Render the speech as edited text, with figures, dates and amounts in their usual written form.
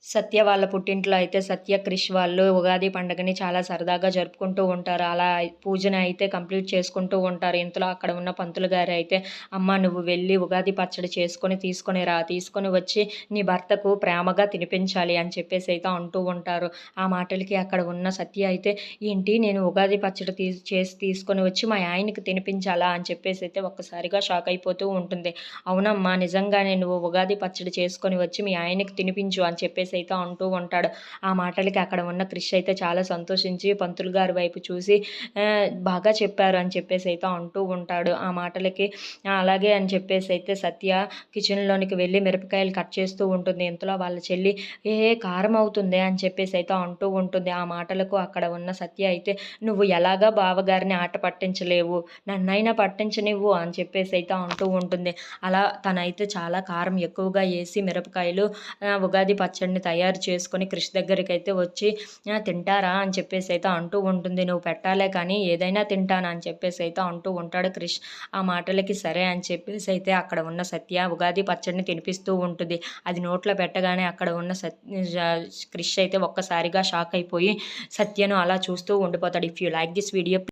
సత్య వాళ్ళ పుట్టింట్లో అయితే సత్య, క్రిష్ వాళ్ళు ఉగాది పండుగని చాలా సరదాగా జరుపుకుంటూ ఉంటారు. అలా పూజను అయితే కంప్లీట్ చేసుకుంటూ ఉంటారు. ఇంతలో అక్కడ ఉన్న పంతులు గారు అయితే, "అమ్మ నువ్వు వెళ్ళి ఉగాది పచ్చడి తీసుకొని రా. తీసుకొని వచ్చి నీ భర్తకు ప్రేమగా తినిపించాలి" అని చెప్పేసి అయితే అంటూ ఉంటారు. ఆ మాటలకి అక్కడ ఉన్న సత్య అయితే, "ఏంటి నేను ఉగాది పచ్చడి చేసి తీసుకొని వచ్చి మా ఆయనకి తినిపించాలా?" అని చెప్పేసి అయితే ఒక్కసారిగా షాక్ అయిపోతూ ఉంటుంది. "అవునమ్మా నిజంగానే నువ్వు ఉగాది పచ్చడి చేసుకొని వచ్చి మీ ఆయనకి తినిపించు" అని చెప్పేసి అయితే అంటూ ఉంటాడు. ఆ మాటలకి అక్కడ ఉన్న క్రిష్ అయితే చాలా సంతోషించి పంతులు గారి వైపు చూసి బాగా చెప్పారు అని చెప్పేసి అయితే అంటూ ఉంటాడు. ఆ మాటలకి అలాగే అని చెప్పేసి అయితే సత్య కిచెన్‌లోనికి వెళ్ళి మిరపకాయలు కట్ చేస్తూ ఉంటుంది. ఇంతలో వాళ్ళ చెల్లి కారం అవుతుందే అని చెప్పేసి అయితే అంటూ ఉంటుంది. ఆ మాటలకు అక్కడ ఉన్న సత్య అయితే, "నువ్వు ఎలాగా బావగారిని ఆట పట్టించలేవు. నన్నైనా పట్టించనివ్వు" అని చెప్పేసి అయితే అంటూ ఉంటుంది. అలా తనైతే చాలా కారం ఎక్కువగా ఏసి మిరపకాయలు ఉగాది పచ్చడిని తయారు చేసుకొని క్రిష్ దగ్గరికైతే వచ్చి తింటారా అని చెప్పేసి అయితే అంటూ ఉంటుంది. "నువ్వు పెట్టాలే కానీ ఏదైనా తింటాను" అని చెప్పేసి అయితే అంటూ ఉంటాడు క్రిష్. ఆ మాటలకి సరే అని చెప్పేసి అయితే అక్కడ ఉన్న సత్య ఉగాది పచ్చడిని తినిపిస్తూ ఉంటుంది. అది నోట్లో పెట్టగానే అక్కడ ఉన్న క్రిష్ అయితే ఒక్కసారిగా షాక్ అయిపోయి సత్యను అలా చూస్తూ ఉండిపోతాడు. If you like this video